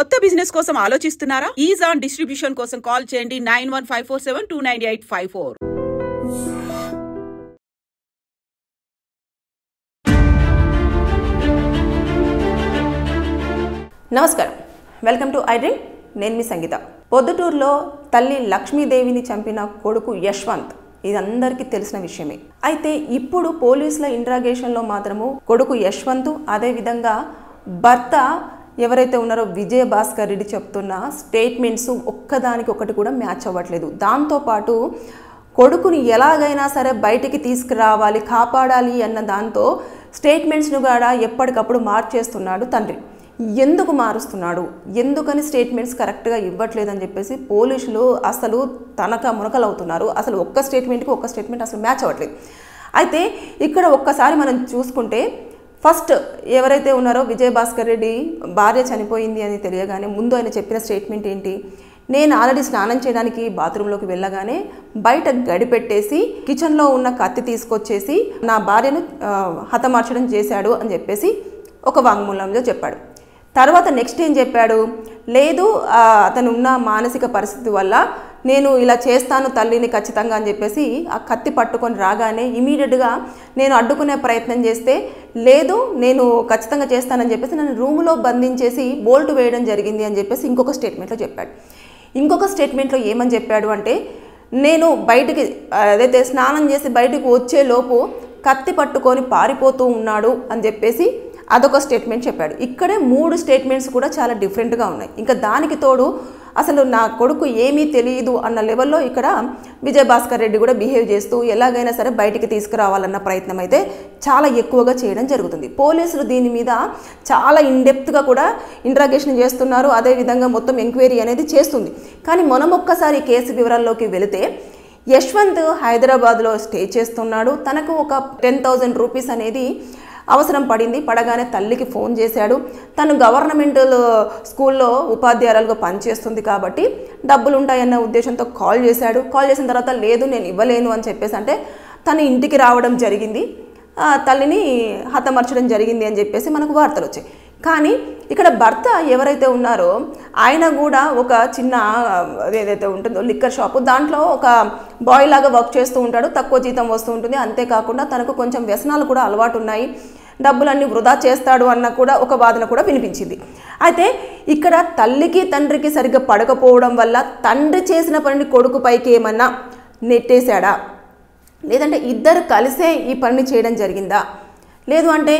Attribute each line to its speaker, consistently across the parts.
Speaker 1: కొత్త బిజినెస్ కోసం ఆలోచిస్తున్నారా? ఈజ్ ఆన్ డిస్ట్రిబ్యూషన్ కోసం కాల్ చేయండి 9154729854.
Speaker 2: నమస్కారం, వెల్కమ్ టు ఐ డ్రీమ్. నేను మీ సంగీత. పొద్దుటూరులో తల్లి లక్ష్మీదేవిని చంపిన కొడుకు యశ్వంత్, ఇది అందరికీ తెలిసిన విషయమే. అయితే ఇప్పుడు పోలీసుల ఇంట్రాగేషన్లో మాత్రము కొడుకు యశ్వంత్, అదేవిధంగా భర్త ఎవరైతే ఉన్నారో విజయ భాస్కర్ రెడ్డి చెప్తున్న స్టేట్మెంట్స్ ఒక్కదానికి ఒకటి కూడా మ్యాచ్ అవ్వట్లేదు. దాంతోపాటు కొడుకుని ఎలాగైనా సరే బయటికి తీసుకురావాలి, కాపాడాలి అన్న దాంతో స్టేట్మెంట్స్ను కూడా ఎప్పటికప్పుడు మార్చేస్తున్నాడు తండ్రి. ఎందుకు మారుస్తున్నాడు, ఎందుకని స్టేట్మెంట్స్ కరెక్ట్గా ఇవ్వట్లేదని చెప్పేసి పోలీసులు అసలు తనక మునకలవుతున్నారు. అసలు ఒక్క స్టేట్మెంట్ అసలు మ్యాచ్ అవ్వట్లేదు. అయితే ఇక్కడ ఒక్కసారి మనం చూసుకుంటే ఫస్ట్ ఎవరైతే ఉన్నారో విజయ భాస్కర్ రెడ్డి భార్య చనిపోయింది అని తెలియగానే ముందు ఆయన చెప్పిన స్టేట్మెంట్ ఏంటి? నేను ఆల్రెడీ స్నానం చేయడానికి బాత్రూంలోకి వెళ్ళగానే బయట గడిపెట్టేసి కిచెన్లో ఉన్న కత్తి తీసుకొచ్చేసి నా భార్యను హతమార్చడం చేశాడు అని చెప్పేసి ఒక వాంగ్మూలంలో చెప్పాడు. తర్వాత నెక్స్ట్ ఏం చెప్పాడు? లేదు, అతను ఉన్న మానసిక పరిస్థితి వల్ల నేను ఇలా చేస్తాను తల్లిని ఖచ్చితంగా అని చెప్పేసి ఆ కత్తి పట్టుకొని రాగానే ఇమీడియట్గా నేను అడ్డుకునే ప్రయత్నం చేస్తే లేదు నేను ఖచ్చితంగా చేస్తానని చెప్పేసి నన్ను రూములో బంధించేసి బోల్ట్ వేయడం జరిగింది అని చెప్పేసి ఇంకొక స్టేట్మెంట్లో చెప్పాడు. ఇంకొక స్టేట్మెంట్లో ఏమని చెప్పాడు అంటే, నేను బయటికి అదైతే స్నానం చేసి బయటకు వచ్చేలోపు కత్తి పట్టుకొని పారిపోతూ ఉన్నాడు అని చెప్పేసి అదొక స్టేట్మెంట్ చెప్పాడు. ఇక్కడే 3 స్టేట్మెంట్స్ కూడా చాలా డిఫరెంట్గా ఉన్నాయి. ఇంకా దానికి తోడు అసలు నా కొడుకు ఏమీ తెలియదు అన్న లెవెల్లో ఇక్కడ విజయ భాస్కర్ రెడ్డి కూడా బిహేవ్ చేస్తూ ఎలాగైనా సరే బయటికి తీసుకురావాలన్న ప్రయత్నం అయితే చాలా ఎక్కువగా చేయడం జరుగుతుంది. పోలీసులు దీని మీద చాలా ఇన్డెప్త్గా కూడా ఇంట్రాగేషన్ చేస్తున్నారు. అదేవిధంగా మొత్తం ఎంక్వైరీ అనేది చేస్తుంది. కానీ మనం ఒక్కసారి కేసు వివరాల్లోకి వెళితే యశ్వంత్ హైదరాబాద్లో స్టే చేస్తున్నాడు. తనకు ఒక 10,000 రూపీస్ అనేది అవసరం పడగానే తల్లికి ఫోన్ చేశాడు. తను గవర్నమెంటల్ స్కూల్లో ఉపాధ్యాయులుగా పనిచేస్తుంది కాబట్టి డబ్బులు ఉంటాయన్న ఉద్దేశంతో కాల్ చేశాడు. కాల్ చేసిన తర్వాత లేదు నేను ఇవ్వలేను అని చెప్పేసి అంటే తను ఇంటికి రావడం జరిగింది, తల్లిని హతమర్చడం జరిగింది అని చెప్పేసి మనకు వార్తలు వచ్చాయి. కానీ ఇక్కడ భర్త ఎవరైతే ఉన్నారో ఆయన కూడా ఒక చిన్న ఏదైతే ఉంటుందో లిక్కర్ షాపు, దాంట్లో ఒక బాయ్ లాగా వర్క్ చేస్తూ ఉంటాడు. తక్కువ జీతం వస్తూ ఉంటుంది. అంతేకాకుండా తనకు కొంచెం వ్యసనాలు కూడా అలవాటు ఉన్నాయి, డబ్బులన్నీ వృధా చేస్తాడు అన్న కూడా ఒక వాదన కూడా వినిపించింది. అయితే ఇక్కడ తల్లికి తండ్రికి సరిగ్గా పడకపోవడం వల్ల తండ్రి చేసిన పనిని కొడుకు పైకి ఏమన్నా నెట్టేశాడా, లేదంటే ఇద్దరు కలిసే ఈ పనిని చేయడం జరిగిందా, లేదు అంటే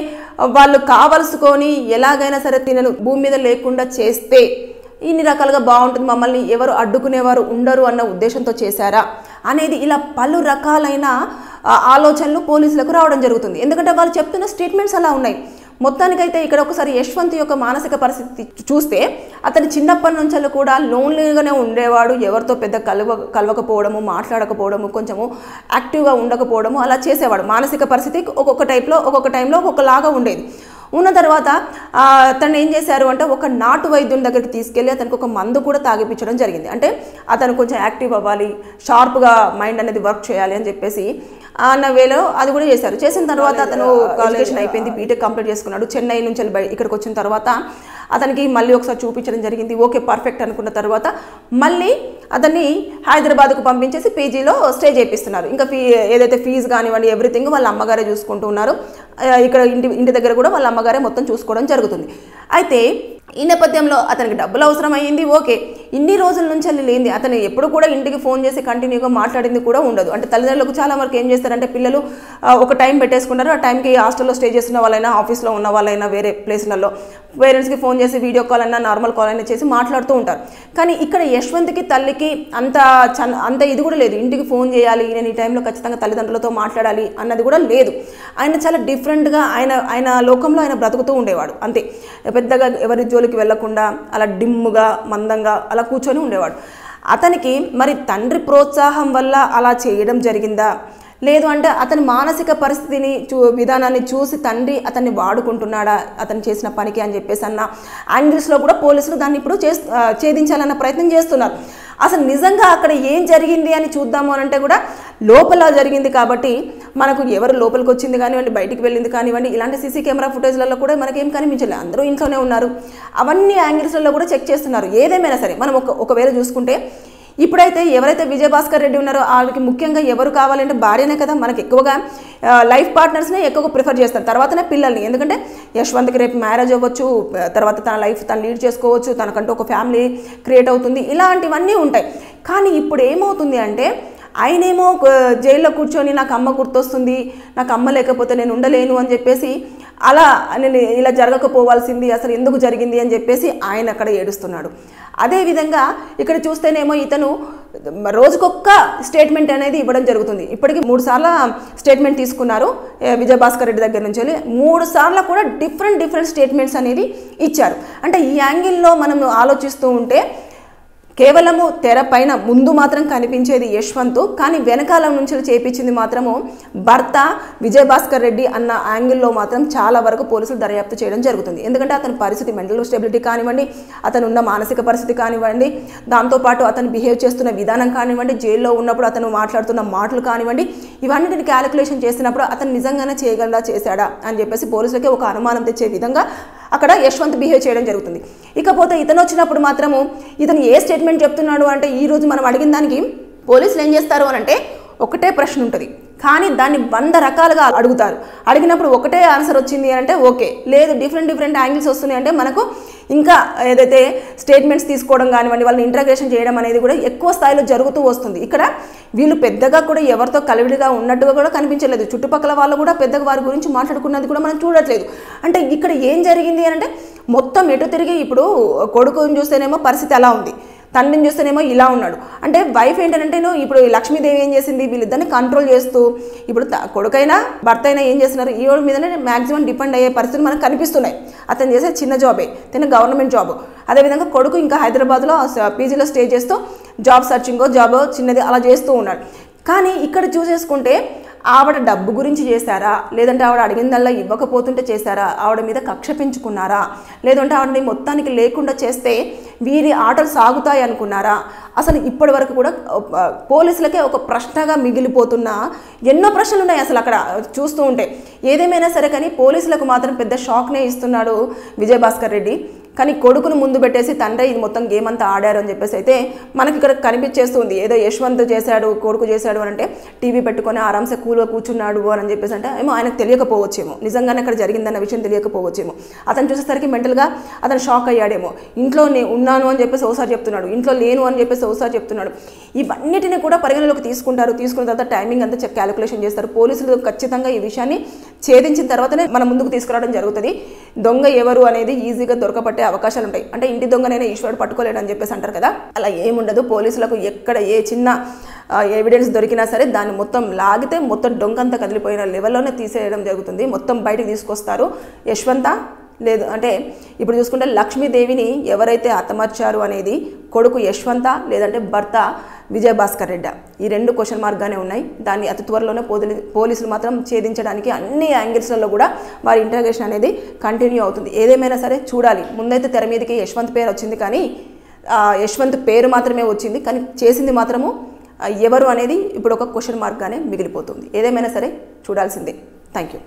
Speaker 2: వాళ్ళు కావలసుకొని ఎలాగైనా సరే తినను భూమి మీద లేకుండా చేస్తే ఇన్ని రకాలుగా బాగుంటుంది, మమ్మల్ని ఎవరు అడ్డుకునేవారు ఉండరు అన్న ఉద్దేశంతో చేశారా అనేది ఇలా పలు రకాలైన ఆలోచనలు పోలీసులకు రావడం జరుగుతుంది. ఎందుకంటే వాళ్ళు చెప్తున్న స్టేట్మెంట్స్ అలా ఉన్నాయి. మొత్తానికైతే ఇక్కడ ఒకసారి యశ్వంత్ యొక్క మానసిక పరిస్థితి చూస్తే అతని చిన్నప్పటి నుంచి కూడా లోన్లీగానే ఉండేవాడు. ఎవరితో పెద్ద కలవకపోవడము, మాట్లాడకపోవడము, కొంచెము యాక్టివ్గా ఉండకపోవడము అలా చేసేవాడు. మానసిక పరిస్థితి ఒక్కొక్క టైంలో ఒక్కొక్కలాగా ఉండేది. ఉన్న తర్వాత అతను ఏం చేశారు అంటే ఒక నాటు వైద్యుని దగ్గరికి తీసుకెళ్ళి అతనికి ఒక మందు కూడా తాగిపించడం జరిగింది. అంటే అతను కొంచెం యాక్టివ్ అవ్వాలి, షార్ప్గా మైండ్ అనేది వర్క్ చేయాలి అని చెప్పేసి అన్న వేలో అది కూడా చేశారు. చేసిన తర్వాత అతను ఎడ్యుకేషన్ అయిపోయింది, బీటెక్ కంప్లీట్ చేసుకున్నాడు. చెన్నై నుంచి ఇక్కడికి వచ్చిన తర్వాత అతనికి మళ్ళీ ఒకసారి చూపించడం జరిగింది. ఓకే పర్ఫెక్ట్ అనుకున్న తర్వాత మళ్ళీ అతన్ని హైదరాబాద్కు పంపించేసి పీజీలో స్టే చేపిస్తున్నారు. ఇంకా ఏదైతే ఫీజు కానివ్వండి ఎవ్రీథింగ్ వాళ్ళ అమ్మగారే చూసుకుంటూ ఉన్నారు. ఇక్కడ ఇంటి దగ్గర కూడా వాళ్ళ అమ్మగారే మొత్తం చూసుకోవడం జరుగుతుంది. అయితే ఈ నేపథ్యంలో అతనికి డబ్బులు అవసరం అయ్యింది. ఓకే, ఇన్ని రోజుల నుంచి లేనిది అతను ఎప్పుడు కూడా ఇంటికి ఫోన్ చేసి కంటిన్యూగా మాట్లాడింది కూడా ఉండదు. అంటే తల్లిదండ్రులకు చాలా వరకు ఏం చేస్తారంటే పిల్లలు ఒక టైం పెట్టేసుకుంటారు. ఆ టైంకి హాస్టల్లో స్టే చేస్తున్న వాళ్ళైనా ఆఫీస్లో ఉన్న వాళ్ళైనా వేరే ప్లేస్లలో పేరెంట్స్కి ఫోన్ చేసి వీడియో కాల్ అయినా నార్మల్ కాల్ అయినా చేసి మాట్లాడుతూ ఉంటారు. కానీ ఇక్కడ యశ్వంత్కి తల్లికి అంత ఇది కూడా లేదు. ఇంటికి ఫోన్ చేయాలి, నేను ఈ టైంలో ఖచ్చితంగా తల్లిదండ్రులతో మాట్లాడాలి అన్నది కూడా లేదు. ఆయన చాలా డిఫరెంట్గా ఆయన లోకంలో ఆయన బ్రతుకుతూ ఉండేవాడు. అంతే, పెద్దగా ఎవరి జోలికి వెళ్లకుండా అలా డిమ్ముగా మందంగా అలా కూర్చొని ఉండేవాడు. అతనికి మరి తండ్రి ప్రోత్సాహం వల్ల అలా చేయడం జరిగిందా, లేదు అంటే అతని మానసిక పరిస్థితిని విధానాన్ని చూసి తండ్రి అతన్ని వాడుకుంటున్నాడా అతను చేసిన పనికి అని చెప్పేసి అన్న యాంగిల్స్లో కూడా పోలీసులు దాన్ని ఇప్పుడు ఛేదించాలన్న ప్రయత్నం చేస్తున్నారు. అసలు నిజంగా అక్కడ ఏం జరిగింది అని చూద్దాము అని అంటే కూడా లోపల జరిగింది కాబట్టి మనకు ఎవరు లోపలికి వచ్చింది కానివ్వండి, బయటికి వెళ్ళింది కానివ్వండి, ఇలాంటి సీసీ కెమెరా ఫుటేజ్లలో కూడా మనకేం కనిపించలేదు. అందరూ ఇంట్లోనే ఉన్నారు. అవన్నీ యాంగిల్స్లలో కూడా చెక్ చేస్తున్నారు. ఏదేమైనా సరే మనం ఒకవేళ చూసుకుంటే ఇప్పుడైతే ఎవరైతే విజయభాస్కర్ రెడ్డి ఉన్నారో వాళ్ళకి ముఖ్యంగా ఎవరు కావాలంటే భార్యనే కదా. మనకి ఎక్కువగా లైఫ్ పార్ట్నర్స్నే ఎక్కువగా ప్రిఫర్ చేస్తారు, తర్వాతనే పిల్లల్ని. ఎందుకంటే యశ్వంత్కి రేపు మ్యారేజ్ అవ్వచ్చు, తర్వాత తన లైఫ్ తను లీడ్ చేసుకోవచ్చు, తనకంటూ ఒక ఫ్యామిలీ క్రియేట్ అవుతుంది, ఇలాంటివన్నీ ఉంటాయి. కానీ ఇప్పుడు ఏమవుతుంది అంటే ఆయనేమో జైల్లో కూర్చొని నాకు అమ్మ గుర్తొస్తుంది, నాకు అమ్మ లేకపోతే నేను ఉండలేను అని చెప్పేసి అలా నేను ఇలా జరగకపోవాల్సింది, అసలు ఎందుకు జరిగింది అని చెప్పేసి ఆయన అక్కడ ఏడుస్తున్నాడు. అదేవిధంగా ఇక్కడ చూస్తేనేమో ఇతను రోజుకొక్క స్టేట్మెంట్ అనేది ఇవ్వడం జరుగుతుంది. ఇప్పటికీ 3 సార్లు స్టేట్మెంట్ తీసుకున్నారు విజయభాస్కర్ రెడ్డి దగ్గర నుంచి. 3 సార్లు కూడా డిఫరెంట్ స్టేట్మెంట్స్ అనేది ఇచ్చారు. అంటే ఈ యాంగిల్లో మనం ఆలోచిస్తూ ఉంటే కేవలము తెర పైన ముందు మాత్రం కనిపించేది యశ్వంత్, కానీ వెనకాల నుంచి చేపించింది మాత్రము భర్త విజయభాస్కర్ రెడ్డి అన్న యాంగిల్లో మాత్రం చాలా వరకు పోలీసులు దర్యాప్తు చేయడం జరుగుతుంది. ఎందుకంటే అతని పరిస్థితి, మెంటల్ స్టెబిలిటీ కానివ్వండి, అతను ఉన్న మానసిక పరిస్థితి కానివ్వండి, దాంతోపాటు అతను బిహేవ్ చేస్తున్న విధానం కానివ్వండి, జైల్లో ఉన్నప్పుడు అతను మాట్లాడుతున్న మాటలు కానివ్వండి, ఇవన్నిటిని క్యాలిక్యులేషన్ చేసినప్పుడు అతను నిజంగానే చేయగలడా చేశాడా అని చెప్పేసి పోలీసులకి ఒక అనుమానం తెచ్చే విధంగా అక్కడ యశ్వంత్ బిహేవ్ చేయడం జరుగుతుంది. ఇకపోతే ఇతను వచ్చినప్పుడు మాత్రము ఇతను ఏ స్టేట్మెంట్ చెప్తున్నాడు అంటే ఈరోజు మనం అడిగిన దానికి పోలీసులు ఏం చేస్తారు అని అంటే ఒకటే ప్రశ్న ఉంటుంది, కానీ దాన్ని 100 రకాలుగా అడుగుతారు. అడిగినప్పుడు ఒకటే ఆన్సర్ వచ్చింది అంటే ఓకే, లేదు డిఫరెంట్ యాంగిల్స్ వస్తున్నాయి అంటే మనకు ఇంకా ఏదైతే స్టేట్మెంట్స్ తీసుకోవడం కానివ్వండి, వాళ్ళని ఇంట్రాగేషన్ చేయడం అనేది కూడా ఎక్కువ స్థాయిలో జరుగుతూ వస్తుంది. ఇక్కడ వీళ్ళు పెద్దగా కూడా ఎవరితో కలివిడిగా ఉన్నట్టుగా కూడా కనిపించలేదు. చుట్టుపక్కల వాళ్ళు కూడా పెద్దగా వారి గురించి మాట్లాడుకున్నది కూడా మనం చూడట్లేదు. అంటే ఇక్కడ ఏం జరిగింది అని అంటే మొత్తం ఎటు తిరిగి ఇప్పుడు కొడుకుని చూస్తేనేమో పరిస్థితి ఎలా ఉంది, తండ్రిని చూస్తేనేమో ఇలా ఉన్నాడు. అంటే వైఫ్ ఏంటంటే ఇప్పుడు లక్ష్మీదేవి ఏం చేసింది, వీళ్ళిద్దరిని కంట్రోల్ చేస్తూ ఇప్పుడు కొడుకైనా భర్త అయినా ఏం చేస్తున్నారు, ఈ వాడి మీదనే మ్యాక్సిమం డిపెండ్ అయ్యే పరిస్థితులు మనకు కనిపిస్తున్నాయి. అతను చేసే చిన్న జాబే, తిన గవర్నమెంట్ జాబ్. అదేవిధంగా కొడుకు ఇంకా హైదరాబాద్లో పీజీలో స్టే చేస్తూ జాబ్ సర్చింగో జాబో చిన్నది అలా చేస్తూ ఉన్నాడు. కానీ ఇక్కడ చూసేసుకుంటే ఆవిడ డబ్బు గురించి చేశారా, లేదంటే ఆవిడ అడిగిందల్లా ఇవ్వకపోతుంటే చేశారా, ఆవిడ మీద కక్ష పెంచుకున్నారా, లేదంటే ఆవిడని మొత్తానికి లేకుండా చేస్తే వీరి ఆటలు సాగుతాయి అనుకున్నారా, అసలు ఇప్పటి వరకు కూడా పోలీసులకే ఒక ప్రశ్నగా మిగిలిపోతున్న ఎన్నో ప్రశ్నలు ఉన్నాయి అసలు అక్కడ చూస్తూ ఉంటే. ఏదేమైనా సరే కానీ పోలీసులకు మాత్రం పెద్ద షాక్నే ఇస్తున్నాడు విజయభాస్కర్ రెడ్డి. కానీ కొడుకును ముందు పెట్టేసి తండ్రి ఇది మొత్తం గేమ్ అంతా ఆడారు అని చెప్పేసి అయితే మనకి ఇక్కడ కనిపించేస్తుంది. ఏదో యశ్వంత్ చేశాడు, కొడుకు చేశాడు అని అంటే టీవీ పెట్టుకొని ఆరాంసే కూల్గా కూర్చున్నాడు అని చెప్పేసి అంటే ఏమో ఆయనకు తెలియకపోవచ్చేమో, నిజంగానే అక్కడ జరిగిందన్న విషయం తెలియకపోవచ్చేమో. అతను చూసేసరికి మెంటల్గా అతను షాక్ అయ్యాడేమో. ఇంట్లో ఉన్నాను అని చెప్పేసి ఒకసారి చెప్తున్నాడు, ఇంట్లో లేను అని చెప్పేసి ఒకసారి చెప్తున్నాడు. ఇవన్నిటిని కూడా పరిగణలోకి తీసుకుంటారు. తీసుకున్న తర్వాత టైమింగ్ అంతా క్యాలిక్యులేషన్ చేస్తారు. పోలీసులు ఖచ్చితంగా ఈ విషయాన్ని ఛేదించిన తర్వాతనే మన ముందుకు తీసుకురావడం జరుగుతుంది. దొంగ ఎవరు అనేది ఈజీగా దొరకపట్టే అవకాశాలు ఉంటాయి. అంటే ఇంటి దొంగనైనా ఈశ్వరుడు పట్టుకోలేడు అని చెప్పేసి అంటారు కదా, అలా ఏముండదు. పోలీసులకు ఎక్కడ ఏ చిన్న ఎవిడెన్స్ దొరికినా సరే దాన్ని మొత్తం లాగితే మొత్తం డొంకంతా కదిలిపోయిన లెవెల్లోనే తీసేయడం జరుగుతుంది. మొత్తం బయటికి తీసుకొస్తారు. యశ్వంత లేదు అంటే ఇప్పుడు చూసుకుంటే లక్ష్మీదేవిని ఎవరైతే హతమార్చారు అనేది కొడుకు యశ్వంత లేదంటే భర్త విజయభాస్కర్ రెడ్డి, ఈ 2 క్వశ్చన్ మార్క్గానే ఉన్నాయి. దాన్ని అతి త్వరలోనే పోలీసులు మాత్రం ఛేదించడానికి అన్ని యాంగిల్స్లలో కూడా వారి ఇంటరాగేషన్ అనేది కంటిన్యూ అవుతుంది. ఏదేమైనా సరే చూడాలి. ముందైతే తెర మీదకి యశ్వంత్ పేరు వచ్చింది, కానీ యశ్వంత్ పేరు మాత్రమే వచ్చింది, కానీ చేసింది మాత్రము ఎవరు అనేది ఇప్పుడు ఒక క్వశ్చన్ మార్క్గానే మిగిలిపోతుంది. ఏదేమైనా సరే చూడాల్సిందే. Thank you.